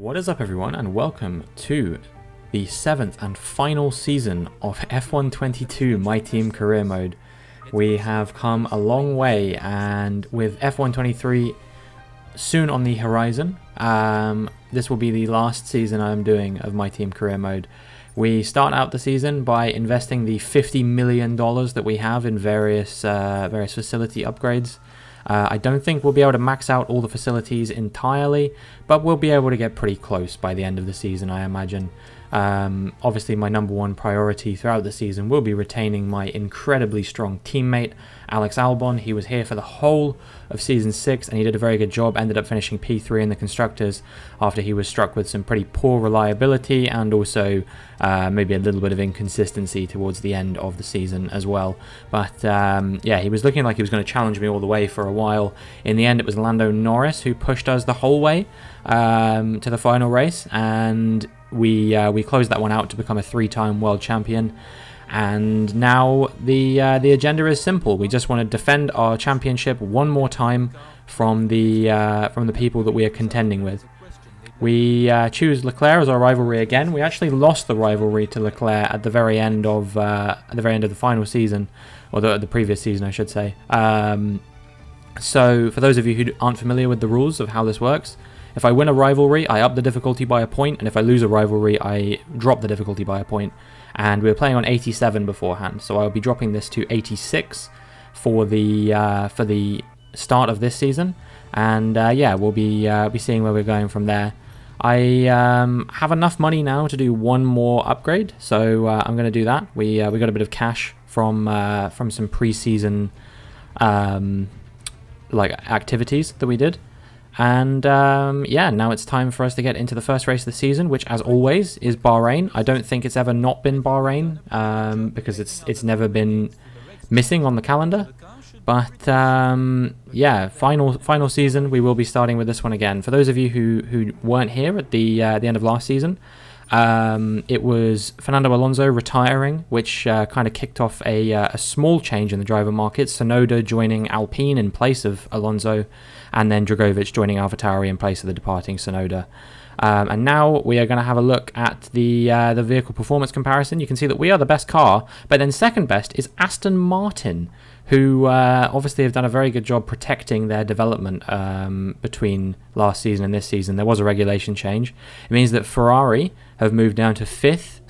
What is up everyone, and welcome to the 7th and final season of F1 22 My Team Career Mode. We have come a long way, and with F1 23 soon on the horizon, this will be the last season I'm doing of My Team Career Mode. We start out the season by investing the $50 million that we have in various facility upgrades. I don't think we'll be able to max out all the facilities entirely, but we'll be able to get pretty close by the end of the season, I imagine. Obviously, my number one priority throughout the season will be retaining my incredibly strong teammate, Alex Albon. He was here for the whole of Season 6, and he did a very good job. Ended up finishing P3 in the Constructors after he was struck with some pretty poor reliability and also maybe a little bit of inconsistency towards the end of the season as well. But yeah, he was looking like he was going to challenge me all the way for a while. In the end, it was Lando Norris who pushed us the whole way to the final race, and we closed that one out to become a 3-time world champion. And now the agenda is simple. We just want to defend our championship one more time from the people that we are contending with. We choose Leclerc as our rivalry again. We actually lost the rivalry to Leclerc at the very end of the final season, or the previous season, I should say. So for those of you who aren't familiar with the rules of how this works, if I win a rivalry, I up the difficulty by a point, and if I lose a rivalry, I drop the difficulty by a point. And we were playing on 87 beforehand, so I'll be dropping this to 86 for the start of this season. And yeah, we'll be seeing where we're going from there. I have enough money now to do one more upgrade, so I'm going to do that. We got a bit of cash from some pre-season activities that we did. And yeah, now it's time for us to get into the first race of the season, which, as always, is Bahrain. I don't think it's ever not been Bahrain, because it's never been missing on the calendar. But yeah, final season, we will be starting with this one again. For those of you who weren't here at the end of last season, it was Fernando Alonso retiring, which kind of kicked off a small change in the driver market. Tsunoda joining Alpine in place of Alonso, and then Dragovic joining AlphaTauri in place of the departing Tsunoda. And now we are going to have a look at the vehicle performance comparison. You can see that we are the best car, but then second best is Aston Martin, who obviously have done a very good job protecting their development between last season and this season. There was a regulation change. It means that Ferrari have moved down to 5th,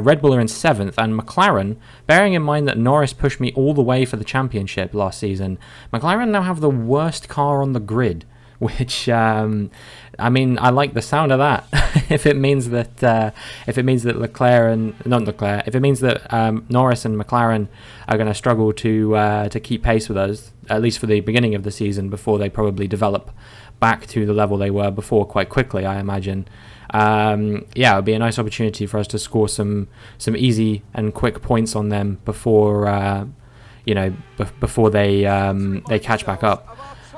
Red Bull are in 7th, and McLaren, bearing in mind that Norris pushed me all the way for the championship last season, McLaren now have the worst car on the grid, which I mean, I like the sound of that. if it means that Norris and McLaren are going to struggle to keep pace with us, at least for the beginning of the season, before they probably develop back to the level they were before quite quickly, I imagine. Yeah, it would be a nice opportunity for us to score some easy and quick points on them before before they catch back up.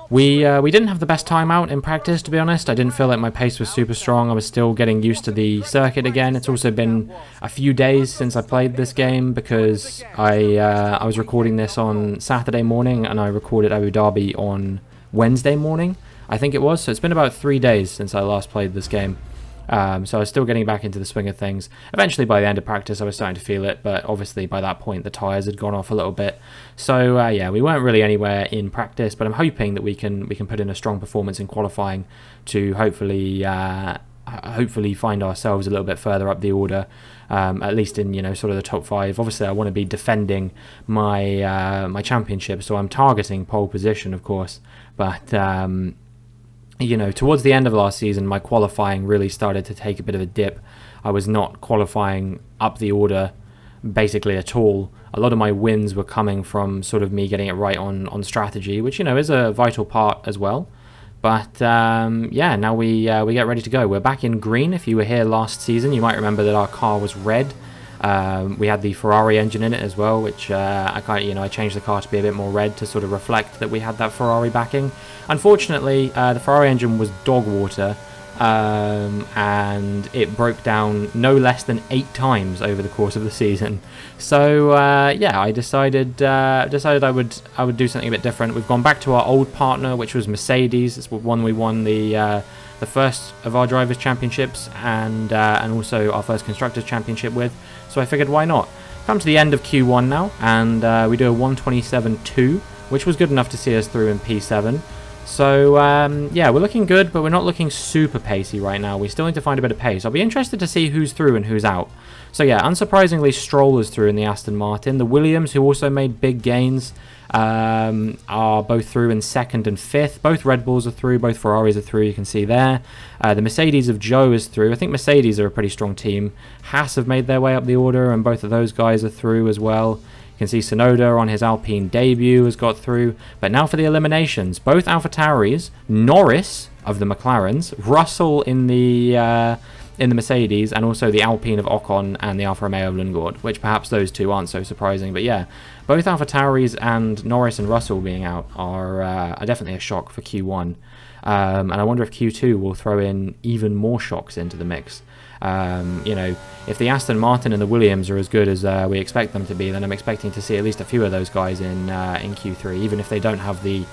We didn't have the best time out in practice, to be honest. I didn't feel like my pace was super strong. I was still getting used to the circuit again. It's also been a few days since I played this game, because I was recording this on Saturday morning and I recorded Abu Dhabi on Wednesday morning, I think it was. So it's been about 3 days since I last played this game. So I was still getting back into the swing of things. Eventually, by the end of practice, I was starting to feel it, but obviously by that point the tyres had gone off a little bit. So yeah, we weren't really anywhere in practice, but I'm hoping that we can put in a strong performance in qualifying to hopefully find ourselves a little bit further up the order, at least in sort of the top 5. Obviously, I want to be defending my my championship, so I'm targeting pole position, of course, but towards the end of last season, my qualifying really started to take a bit of a dip. I was not qualifying up the order basically at all. A lot of my wins were coming from sort of me getting it right on strategy, which is a vital part as well. But yeah, now we get ready to go. We're back in green. If you were here last season, you might remember that our car was red. We had the Ferrari engine in it as well, which I changed the car to be a bit more red to sort of reflect that we had that Ferrari backing. Unfortunately, the Ferrari engine was dog water, and it broke down no less than 8 times over the course of the season. So yeah, I decided I would do something a bit different. We've gone back to our old partner, which was Mercedes. It's one we won the the first of our Drivers' Championships and also our first Constructors' Championship with. So I figured, why not? Come to the end of Q1 now, and we do a 1:27.2, which was good enough to see us through in P7. So, yeah, we're looking good, but we're not looking super pacey right now. We still need to find a bit of pace. I'll be interested to see who's through and who's out. So, yeah, unsurprisingly, Stroll is through in the Aston Martin. The Williams, who also made big gains, are both through in 2nd and 5th. Both Red Bulls are through. Both Ferraris are through, you can see there. The Mercedes of Joe is through. I think Mercedes are a pretty strong team. Haas have made their way up the order, and both of those guys are through as well. You can see Tsunoda on his Alpine debut has got through. But now for the eliminations. Both AlphaTauris, Norris of the McLarens, Russell in the Mercedes, and also the Alpine of Ocon and the Alfa Romeo of Lundgaard, which perhaps those two aren't so surprising. But yeah, both AlphaTauris and Norris and Russell being out are definitely a shock for Q1. And I wonder if Q2 will throw in even more shocks into the mix. You know, if the Aston Martin and the Williams are as good as we expect them to be, then I'm expecting to see at least a few of those guys in Q3, even if they don't have the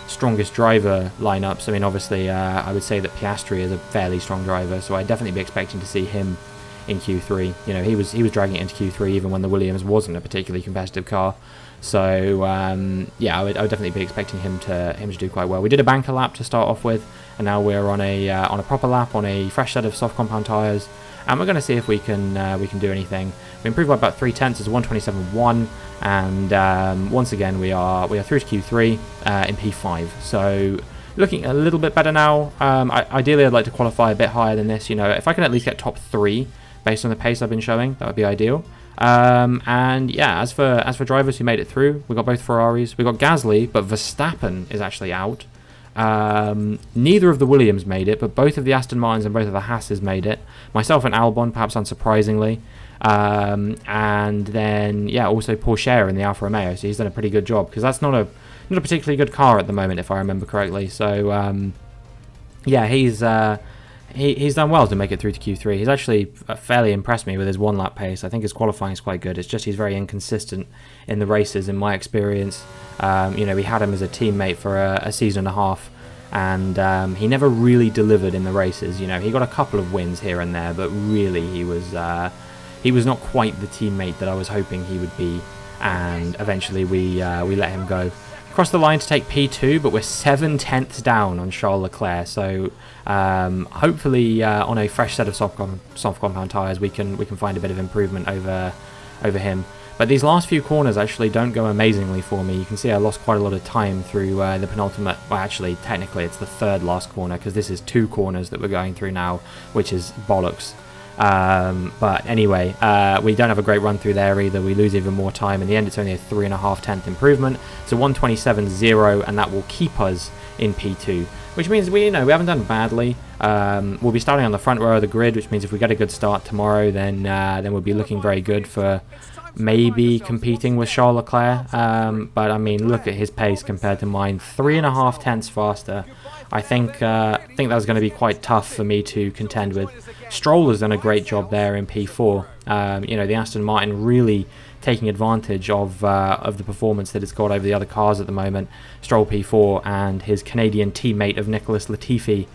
strongest driver lineups. I mean, obviously, I would say that Piastri is a fairly strong driver, so I'd definitely be expecting to see him in Q3. You know, he was dragging it into Q3 even when the Williams wasn't a particularly competitive car. So yeah, I would definitely be expecting him to do quite well. We did a banker lap to start off with, and now we're on a proper lap on a fresh set of soft compound tyres, and we're going to see if we can do anything. We improved by about 0.3 as 1:27.1, and once again we are through to Q3 in P5. So looking a little bit better now. Ideally, I'd like to qualify a bit higher than this. You know, if I can at least get top 3 based on the pace I've been showing, that would be ideal. And yeah, as for drivers who made it through, we got both Ferraris. We got Gasly, but Verstappen is actually out. Neither of the Williams made it, but both of the Aston Martins and both of the Haas's made it. Myself and Albon, perhaps unsurprisingly. And then yeah, also Porsche in the Alfa Romeo. So he's done a pretty good job, because that's not a particularly good car at the moment, if I remember correctly. So yeah, he's done well to make it through to Q3. He's actually fairly impressed me with his one-lap pace. I think his qualifying is quite good. It's just he's very inconsistent in the races, in my experience. You know, we had him as a teammate for a season and a half, and he never really delivered in the races. You know, he got a couple of wins here and there, but really he was not quite the teammate that I was hoping he would be. And eventually we let him go. Crossed the line to take P2, but we're 7/10 down on Charles Leclerc. So hopefully on a fresh set of soft compound tyres we can find a bit of improvement over him. But these last few corners actually don't go amazingly for me. You can see I lost quite a lot of time through the penultimate. Well, actually, technically it's the third last corner, because this is 2 corners that we're going through now, which is bollocks. But anyway, we don't have a great run through there either. We lose even more time. In the end, it's only a 3.5 improvement. So 1:27.0, and that will keep us in P2, which means we haven't done badly. We'll be starting on the front row of the grid, which means if we get a good start tomorrow, then we'll be looking very good for maybe competing with Charles Leclerc. But I mean, look at his pace compared to mine, 3.5 faster. I think that was going to be quite tough for me to contend with. Stroll has done a great job there in P4. You know, the Aston Martin really taking advantage of the performance that it's got over the other cars at the moment. Stroll P4, and his Canadian teammate of Nicholas Latifi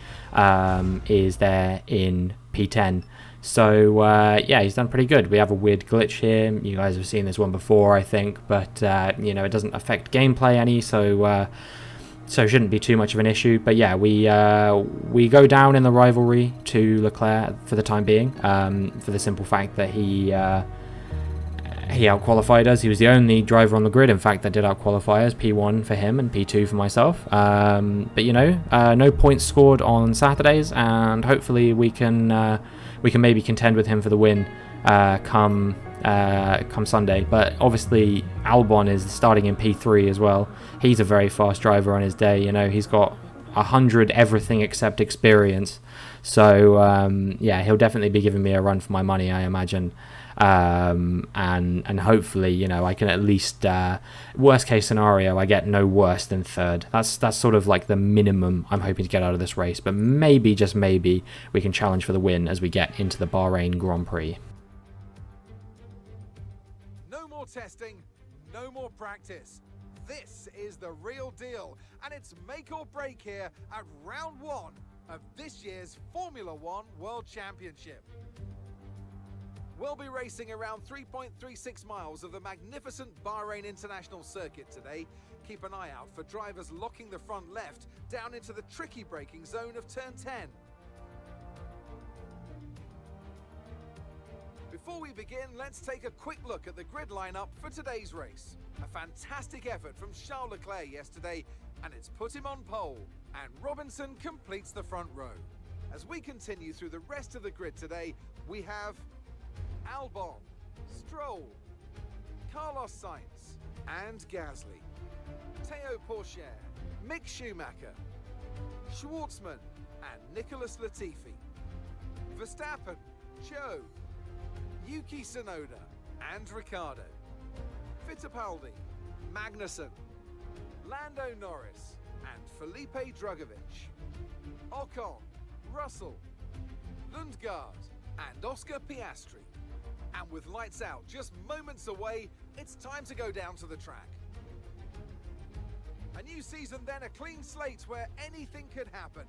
is there in P10. So yeah, he's done pretty good. We have a weird glitch here. You guys have seen this one before, I think, but you know, it doesn't affect gameplay any, so shouldn't be too much of an issue. But yeah, we go down in the rivalry to Leclerc for the time being, for the simple fact that he out-qualified us. He was the only driver on the grid, in fact, that did out-qualify us. P1 for him and P2 for myself. But you know, no points scored on Saturdays, and hopefully we can maybe contend with him for the win come Sunday. But obviously Albon is starting in P3 as well. He's a very fast driver on his day. You know, he's got 100 everything except experience. So yeah, he'll definitely be giving me a run for my money, I imagine. And hopefully, you know, I can at least, worst case scenario, I get no worse than third. That's sort of like the minimum I'm hoping to get out of this race. But maybe, just maybe, we can challenge for the win as we get into the Bahrain Grand Prix. No more testing, no more practice. This is the real deal, and it's make or break here at round 1. of this year's Formula One World Championship. We'll be racing around 3.36 miles of the magnificent Bahrain International Circuit today. Keep an eye out for drivers locking the front left down into the tricky braking zone of turn 10. Before we begin, let's take a quick look at the grid lineup for today's race. A fantastic effort from Charles Leclerc yesterday, and it's put him on pole. And Robinson completes the front row. As we continue through the rest of the grid today, we have Albon, Stroll, Carlos Sainz and Gasly, Théo Pourchaire, Mick Schumacher, Schwartzman and Nicholas Latifi, Verstappen, Zhou, Yuki Tsunoda and Ricciardo, Fittipaldi, Magnussen, Lando Norris and Felipe Drugovich, Ocon, Russell, Lundgaard and Oscar Piastri. And with lights out just moments away, it's time to go down to the track. A new season then, a clean slate where anything could happen.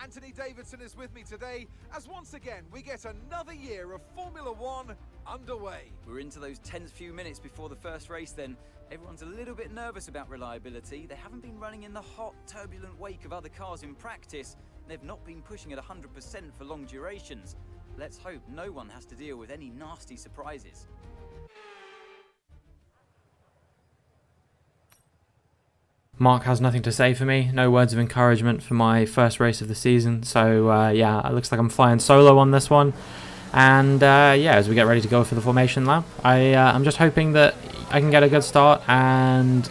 Anthony Davidson is with me today as once again we get another year of Formula One underway. We're into those tense few minutes before the first race then. Everyone's a little bit nervous about reliability. They haven't been running in the hot, turbulent wake of other cars in practice. They've not been pushing at 100% for long durations. Let's hope no one has to deal with any nasty surprises. Mark has nothing to say for me, no words of encouragement for my first race of the season, so yeah, it looks like I'm flying solo on this one. And yeah, as we get ready to go for the formation lap, I'm just hoping that I can get a good start, and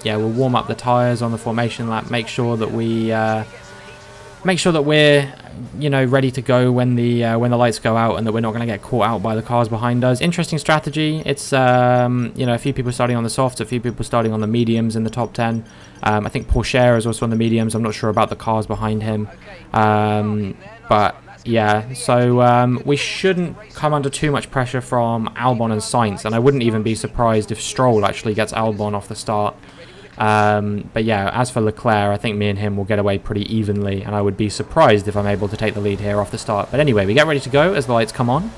yeah, we'll warm up the tyres on the formation lap, make sure that we're ready to go when the lights go out, and that we're not going to get caught out by the cars behind us. Interesting strategy. It's a few people starting on the softs, a few people starting on the mediums in the top 10. I think Pourchaire is also on the mediums. I'm not sure about the cars behind him, but yeah. So we shouldn't come under too much pressure from Albon and Sainz, and I wouldn't even be surprised if Stroll actually gets Albon off the start. But yeah, as for Leclerc, I think me and him will get away pretty evenly, and I would be surprised if I'm able to take the lead here off the start. But anyway, we get ready to go as the lights come on.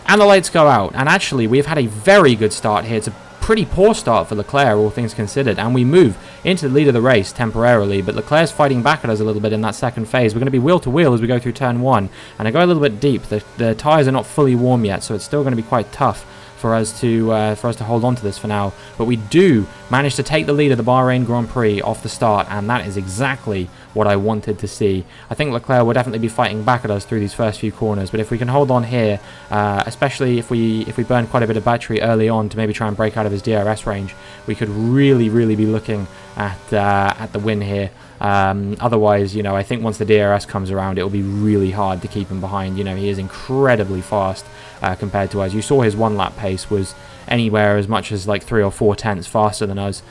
And the lights go out, and actually we've had a very good start here. It's a pretty poor start for Leclerc, all things considered, and we move into the lead of the race temporarily, but Leclerc's fighting back at us a little bit in that second phase. We're going to be wheel to wheel as we go through turn 1, and I go a little bit deep. The tyres are not fully warm yet, so it's still going to be quite tough for us to hold on to this for now. But we do manage to take the lead of the Bahrain Grand Prix off the start, and that is exactly what I wanted to see. I think Leclerc will definitely be fighting back at us through these first few corners, but if we can hold on here, especially if we burn quite a bit of battery early on to maybe try and break out of his DRS range, we could really be looking at the win here. Otherwise, I think once the DRS comes around, it will be really hard to keep him behind. He is incredibly fast compared to us. You saw his one lap pace was anywhere as much as like 3 or 4 tenths faster than us,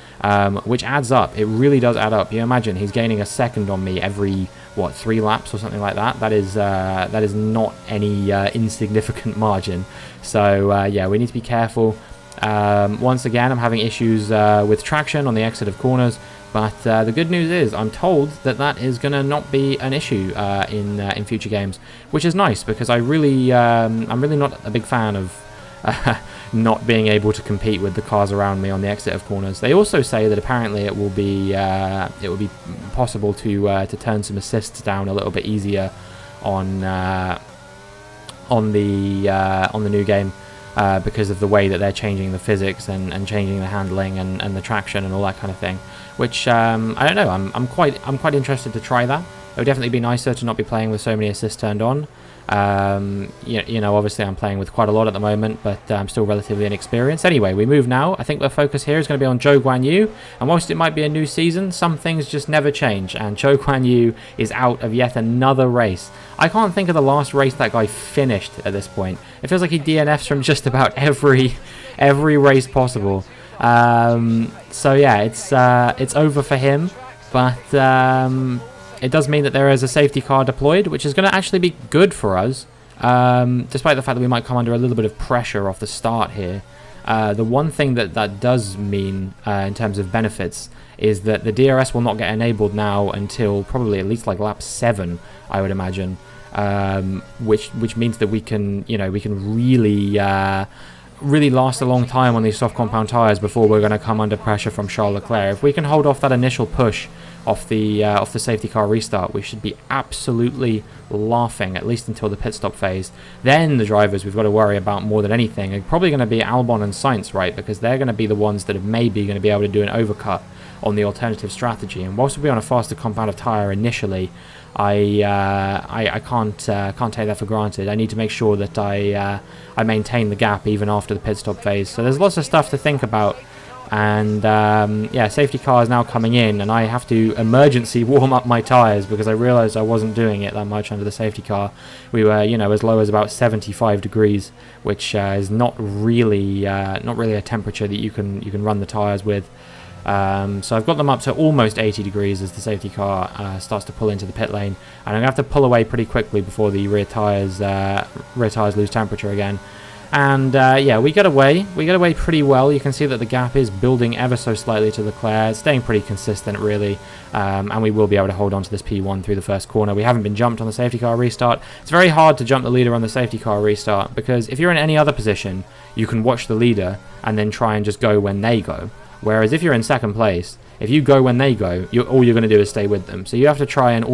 which adds up. It really does add up. You imagine he's gaining a second on me every 3 laps or something like that. That is not any insignificant margin. So yeah, we need to be careful. Once again, I'm having issues with traction on the exit of corners. But the good news is I'm told that is going to not be an issue in future games, which is nice, because I'm really not a big fan of not being able to compete with the cars around me on the exit of corners. They also say that apparently it will be possible to turn some assists down a little bit easier on the new game. Because of the way that they're changing the physics and changing the handling and the traction and all that kind of thing, which I don't know. I'm quite interested to try that. It would definitely be nicer to not be playing with so many assists turned on. Obviously I'm playing with quite a lot at the moment, but I'm still relatively inexperienced. Anyway, we move now. I think the focus here is going to be on Zhou Guanyu, and whilst it might be a new season, some things just never change, and Zhou Guanyu is out of yet another race. I can't think of the last race that guy finished at this point. It feels like he DNFs from just about every race possible. So yeah, it's over for him, but it does mean that there is a safety car deployed, which is going to actually be good for us, despite the fact that we might come under a little bit of pressure off the start here. The one thing that does mean in terms of benefits is that the DRS will not get enabled now until probably at least like lap 7, I would imagine, which means that we can really last a long time on these soft compound tyres before we're going to come under pressure from Charles Leclerc. If we can hold off that initial push off the safety car restart, we should be absolutely laughing, at least until the pit stop phase. Then the drivers we've got to worry about more than anything are probably going to be Albon and Sainz, right? Because they're going to be the ones that are maybe going to be able to do an overcut on the alternative strategy. And whilst we'll be on a faster compound of tyre initially, I can't take that for granted. I need to make sure that I maintain the gap even after the pit stop phase. So there's lots of stuff to think about. And yeah, safety car is now coming in, and I have to emergency warm up my tyres because I realised I wasn't doing it that much under the safety car. We were, as low as about 75 degrees, which is not really a temperature that you can run the tyres with. So I've got them up to almost 80 degrees as the safety car starts to pull into the pit lane, and I'm going to have to pull away pretty quickly before the rear tyres lose temperature again. And yeah, we get away pretty well. You can see that the gap is building ever so slightly to Leclerc. It's staying pretty consistent, really, and we will be able to hold on to this P1 through the first corner. We haven't been jumped on the safety car restart. It's very hard to jump the leader on the safety car restart, because if you're in any other position, you can watch the leader and then try and just go when they go. Whereas if you're in second place, if you go when they go, all you're going to do is stay with them. So you have to try and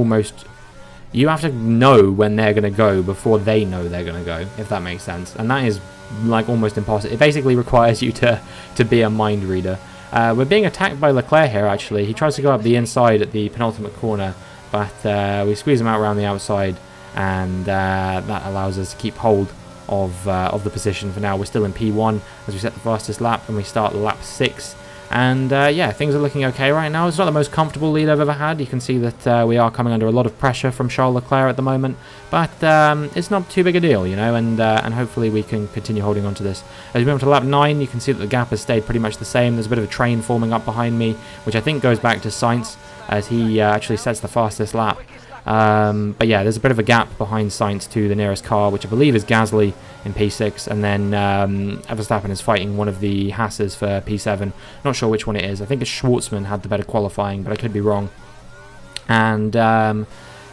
you have to know when they're going to go before they know they're going to go, if that makes sense. And that is like almost impossible. It basically requires you to be a mind reader. We're being attacked by Leclerc here, actually. He tries to go up the inside at the penultimate corner, but we squeeze him out around the outside, and that allows us to keep hold of the position for now. We're still in P1 as we set the fastest lap, and we start lap 6. And yeah, things are looking okay right now. It's not the most comfortable lead I've ever had. You can see that we are coming under a lot of pressure from Charles Leclerc at the moment, but it's not too big a deal, and hopefully we can continue holding on to this. As we move on to lap 9, you can see that the gap has stayed pretty much the same. There's a bit of a train forming up behind me, which I think goes back to Sainz, as he actually sets the fastest lap. But yeah, there's a bit of a gap behind Sainz to the nearest car, which I believe is Gasly in P6, and then Verstappen is fighting one of the Hasses for P7. Not sure which one it is. I think it's Schwartzman had the better qualifying, but I could be wrong. And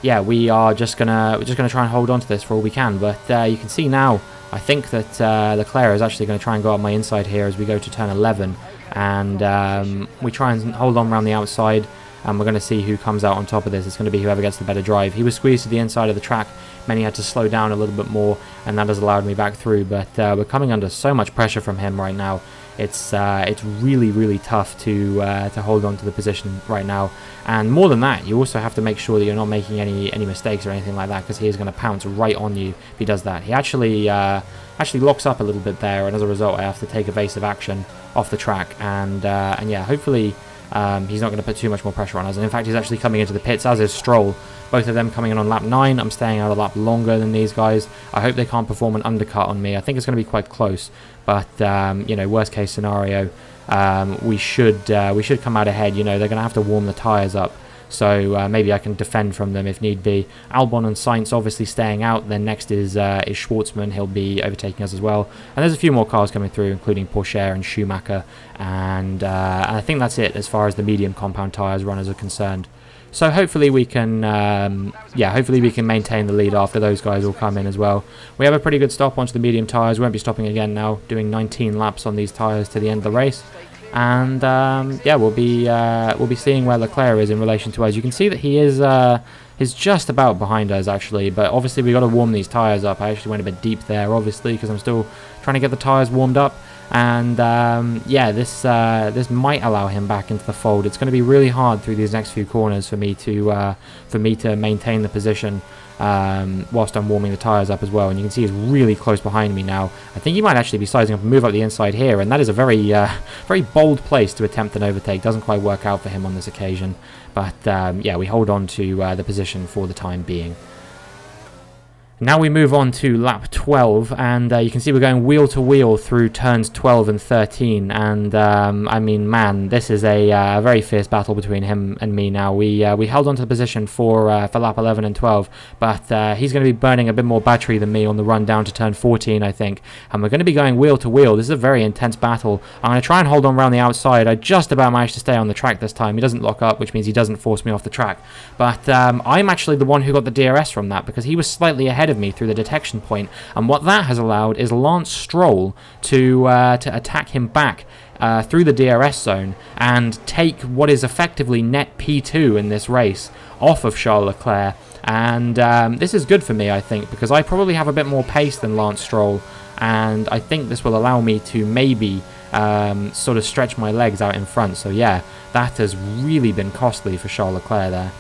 yeah, we're just gonna try and hold on to this for all we can. But you can see now, I think that Leclerc is actually going to try and go up my inside here as we go to turn 11, and we try and hold on around the outside. And we're going to see who comes out on top of this. It's going to be whoever gets the better drive. He was squeezed to the inside of the track, meant he had to slow down a little bit more, and that has allowed me back through. But we're coming under so much pressure from him right now. It's really, really tough to hold on to the position right now. And more than that, you also have to make sure that you're not making any mistakes or anything like that, because he is going to pounce right on you if he does that. He actually locks up a little bit there, and as a result, I have to take evasive action off the track. And yeah, hopefully he's not going to put too much more pressure on us. And in fact, he's actually coming into the pits, as is Stroll. Both of them coming in on lap 9. I'm staying out a lap longer than these guys. I hope they can't perform an undercut on me. I think it's going to be quite close. But, worst case scenario, we should come out ahead. They're going to have to warm the tyres up. So maybe I can defend from them if need be. Albon and Sainz obviously staying out. Then next is Schwartzman. He'll be overtaking us as well. And there's a few more cars coming through, including Porsche and Schumacher. And I think that's it as far as the medium compound tyres runners are concerned. So hopefully we can, maintain the lead after those guys all come in as well. We have a pretty good stop onto the medium tyres. We won't be stopping again now, doing 19 laps on these tyres to the end of the race. And yeah, we'll be seeing where Leclerc is in relation to us. You can see that he is just about behind us actually, but obviously we got to warm these tyres up. I actually went a bit deep there, obviously, because I'm still trying to get the tyres warmed up. And yeah, this might allow him back into the fold. It's going to be really hard through these next few corners for me to maintain the position whilst I'm warming the tyres up as well. And you can see he's really close behind me now. I think he might actually be sizing up and move up the inside here, and that is a very very bold place to attempt an overtake. Doesn't quite work out for him on this occasion, but yeah, we hold on to the position for the time being. Now we move on to lap 12, and you can see we're going wheel to wheel through turns 12 and 13, and I mean, man, this is a very fierce battle between him and me now. We held on to the position for lap 11 and 12, but he's going to be burning a bit more battery than me on the run down to turn 14, I think, and we're going to be going wheel to wheel. This is a very intense battle. I'm going to try and hold on around the outside. I just about managed to stay on the track this time. He doesn't lock up, which means he doesn't force me off the track, but I'm actually the one who got the DRS from that, because he was slightly ahead of me through the detection point, and what that has allowed is Lance Stroll to attack him back through the DRS zone and take what is effectively net P2 in this race off of Charles Leclerc, and this is good for me, I think, because I probably have a bit more pace than Lance Stroll, and I think this will allow me to maybe sort of stretch my legs out in front. So yeah, that has really been costly for Charles Leclerc there.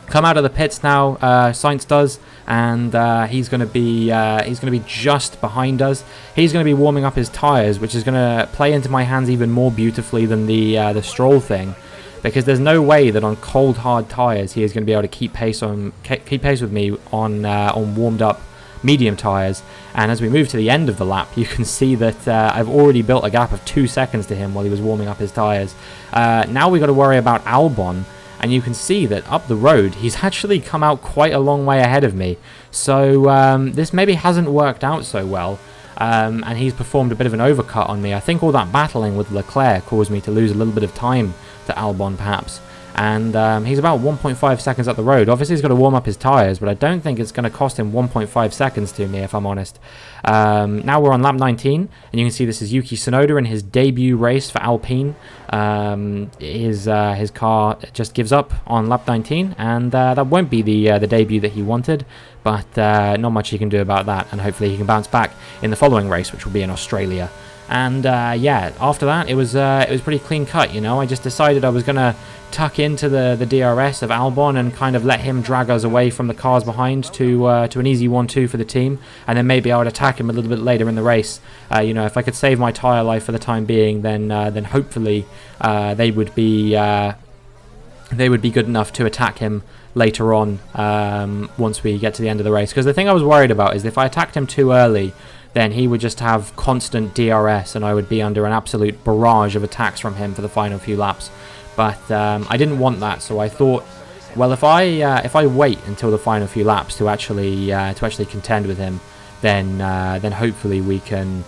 Come out of the pits now, Sainz does, and he's going to be just behind us. He's going to be warming up his tyres, which is going to play into my hands even more beautifully than the Stroll thing, because there's no way that on cold hard tyres he is going to be able to keep pace with me on warmed up medium tyres. And as we move to the end of the lap, you can see that I've already built a gap of 2 seconds to him while he was warming up his tyres. Now we've got to worry about Albon. And you can see that up the road, he's actually come out quite a long way ahead of me. So this maybe hasn't worked out so well. And he's performed a bit of an overcut on me. I think all that battling with Leclerc caused me to lose a little bit of time to Albon, perhaps. And he's about 1.5 seconds up the road. Obviously, he's got to warm up his tyres, but I don't think it's going to cost him 1.5 seconds to me, if I'm honest. Now we're on lap 19, and you can see this is Yuki Tsunoda in his debut race for Alpine. His car just gives up on lap 19, and that won't be the debut that he wanted, but not much he can do about that, and hopefully he can bounce back in the following race, which will be in Australia. And yeah, after that, it was pretty clean cut, you know. I just decided I was going to tuck into the DRS of Albon and kind of let him drag us away from the cars behind to an easy 1-2 for the team, and then maybe I would attack him a little bit later in the race. You know, if I could save my tyre life for the time being, then hopefully they would be good enough to attack him later on once we get to the end of the race. Because the thing I was worried about is if I attacked him too early, then he would just have constant DRS and I would be under an absolute barrage of attacks from him for the final few laps. But I didn't want that, so I thought, well, if I wait until the final few laps to actually contend with him, then hopefully we can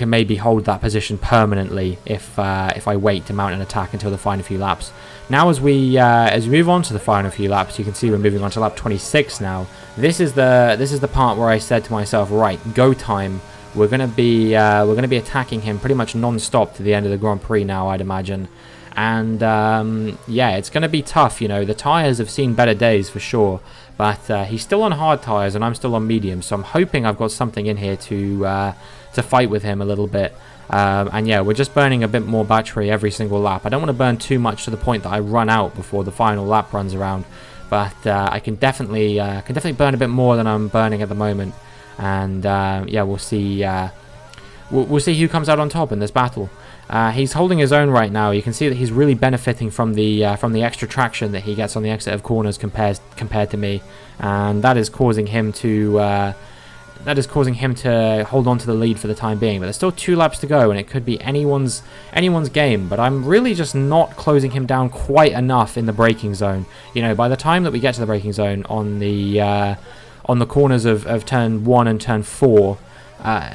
maybe hold that position permanently if I wait to mount an attack until the final few laps. Now as we move on to the final few laps, you can see we're moving on to lap 26 now. This is the part where I said to myself, right, go time. We're gonna be attacking him pretty much non-stop to the end of the Grand Prix now, I'd imagine. And yeah, it's gonna be tough. You know, the tyres have seen better days for sure, but he's still on hard tyres and I'm still on medium, so I'm hoping I've got something in here to fight with him a little bit. And yeah, we're just burning a bit more battery every single lap. I don't want to burn too much to the point that I run out before the final lap runs around, but I can definitely burn a bit more than I'm burning at the moment. And yeah, we'll see. We'll see who comes out on top in this battle. He's holding his own right now. You can see that he's really benefiting from the extra traction that he gets on the exit of corners compared to me, and that is causing him to hold on to the lead for the time being. But there's still 2 laps to go, and it could be anyone's game. But I'm really just not closing him down quite enough in the braking zone. You know, by the time that we get to the braking zone on the corners of turn 1 and turn 4.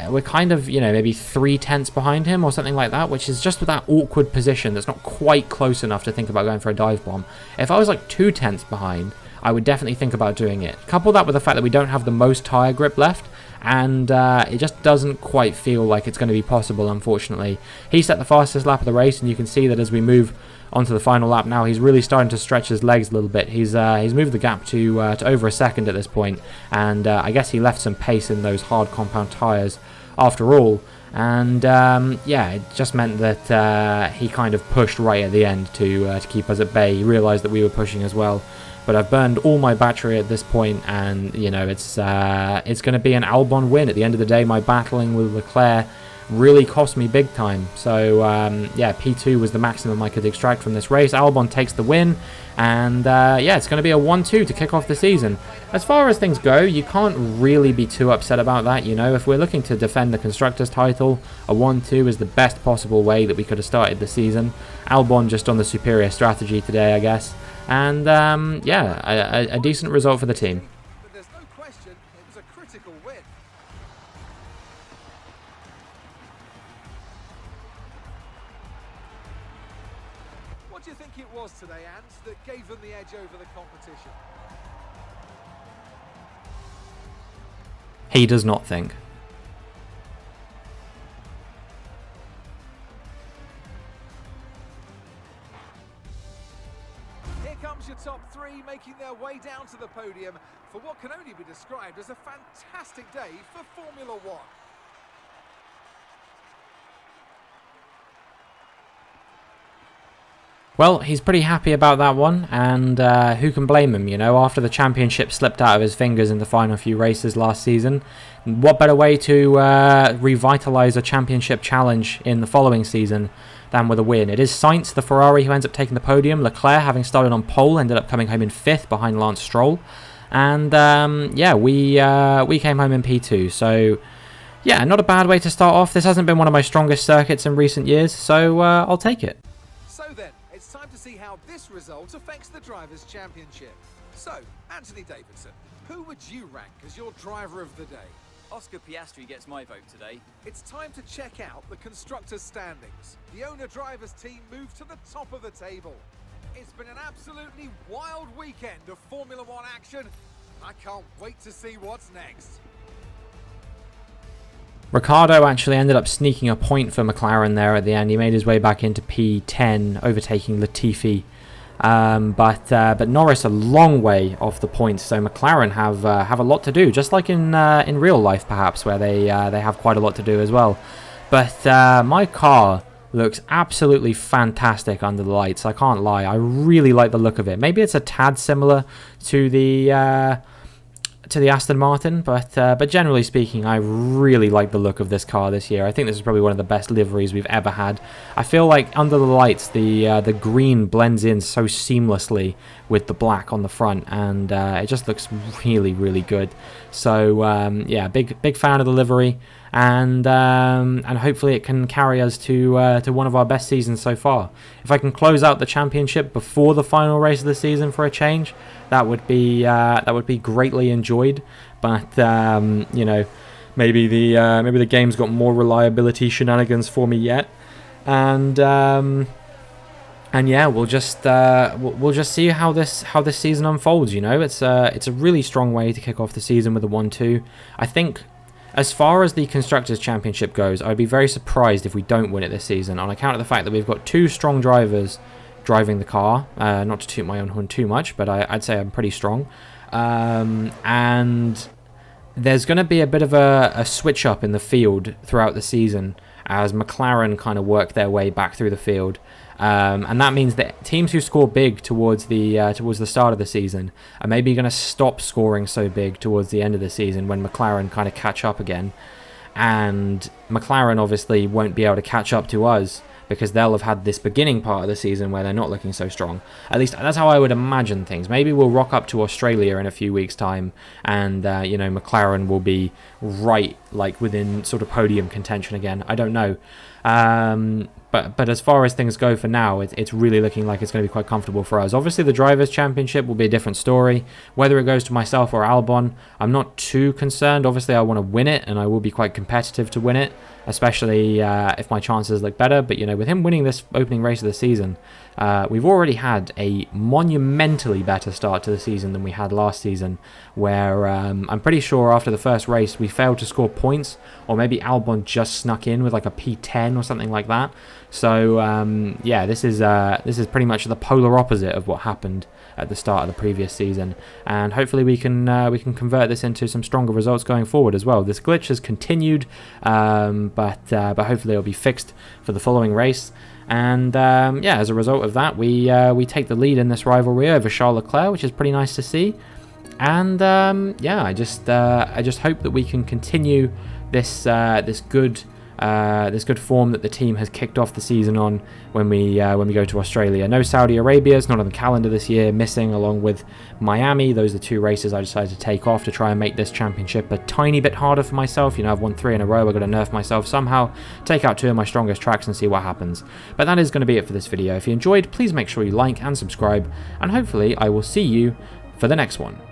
We're kind of, you know, maybe 3/10 behind him or something like that, which is just that awkward position that's not quite close enough to think about going for a dive bomb. If I was like 2/10 behind, I would definitely think about doing it. Couple that with the fact that we don't have the most tyre grip left, and it just doesn't quite feel like it's going to be possible, unfortunately. He set the fastest lap of the race, and you can see that as we move onto the final lap now, he's really starting to stretch his legs a little bit. He's moved the gap to over a second at this point, and I guess he left some pace in those hard compound tyres after all. And yeah, it just meant that he kind of pushed right at the end to keep us at bay. He realised that we were pushing as well. But I've burned all my battery at this point, and you know, it's going to be an Albon win at the end of the day. My battling with Leclerc really cost me big time. So yeah, P2 was the maximum I could extract from this race. Albon takes the win, and yeah, it's going to be a 1-2 to kick off the season. As far as things go, you can't really be too upset about that. You know, if we're looking to defend the Constructors title, a 1-2 is the best possible way that we could have started the season. Albon just on the superior strategy today, I guess. And yeah, a decent result for the team. But there's no question it was a critical win. What do you think it was today, Ant, that gave them the edge over the competition? He does not think. Here comes your top three, making their way down to the podium for what can only be described as a fantastic day for Formula One. Well, he's pretty happy about that one, and who can blame him, you know, after the championship slipped out of his fingers in the final few races last season. What better way to revitalise a championship challenge in the following season than with a win? It is Sainz, the Ferrari, who ends up taking the podium. Leclerc, having started on pole, ended up coming home in 5th behind Lance Stroll. And yeah, we came home in P2, so yeah, not a bad way to start off. This hasn't been one of my strongest circuits in recent years, so I'll take it. So then, it's time to see how this result affects the Drivers' Championship. So, Anthony Davidson, who would you rank as your driver of the day? Oscar Piastri gets my vote today. It's time to check out the Constructors' standings. The owner-drivers team moved to the top of the table. It's been an absolutely wild weekend of Formula One action. I can't wait to see what's next. Ricciardo actually ended up sneaking a point for McLaren there at the end. He made his way back into P10, overtaking Latifi. But Norris a long way off the points, so McLaren have a lot to do, just like in real life perhaps, where they have quite a lot to do as well. But my car looks absolutely fantastic under the lights. I can't lie. I really like the look of it. Maybe it's a tad similar to the Aston Martin, but generally speaking, I really like the look of this car this year. I think this is probably one of the best liveries we've ever had. I feel like under the lights, the green blends in so seamlessly with the black on the front, and it just looks really, really good. So yeah, big fan of the livery, and hopefully it can carry us to one of our best seasons so far. If I can close out the championship before the final race of the season for a change, that would be greatly enjoyed. But you know, maybe the game's got more reliability shenanigans for me yet, and yeah, we'll just see how this season unfolds. You know, it's a really strong way to kick off the season with a 1-2. I think, as far as the Constructors' Championship goes, I'd be very surprised if we don't win it this season, on account of the fact that we've got two strong drivers driving the car. Not to toot my own horn too much, but I'd say I'm pretty strong. And there's going to be a bit of a switch up in the field throughout the season as McLaren kind of work their way back through the field. And that means that teams who score big towards the start of the season are maybe going to stop scoring so big towards the end of the season when McLaren kind of catch up again. And McLaren obviously won't be able to catch up to us, because they'll have had this beginning part of the season where they're not looking so strong. At least that's how I would imagine things. Maybe we'll rock up to Australia in a few weeks' time, and you know, McLaren will be right, like within sort of podium contention again. I don't know. But as far as things go for now, it's really looking like it's going to be quite comfortable for us. Obviously, the Drivers' Championship will be a different story. Whether it goes to myself or Albon, I'm not too concerned. Obviously, I want to win it, and I will be quite competitive to win it, especially if my chances look better. But, you know, with him winning this opening race of the season, we've already had a monumentally better start to the season than we had last season, where I'm pretty sure after the first race we failed to score points, or maybe Albon just snuck in with like a P10 or something like that. So yeah, this is pretty much the polar opposite of what happened at the start of the previous season, and hopefully we can convert this into some stronger results going forward as well. This glitch has continued, but hopefully it'll be fixed for the following race. And yeah, as a result of that, we take the lead in this rivalry over Charles Leclerc, which is pretty nice to see. And yeah, I just hope that we can continue this good this good form that the team has kicked off the season on when we go to Australia. No Saudi Arabia, it's not on the calendar this year, missing along with Miami. Those are the 2 races I decided to take off to try and make this championship a tiny bit harder for myself. You know, I've won 3 in a row, I've got to nerf myself somehow, take out 2 of my strongest tracks and see what happens. But that is going to be it for this video. If you enjoyed, please make sure you like and subscribe, and hopefully I will see you for the next one.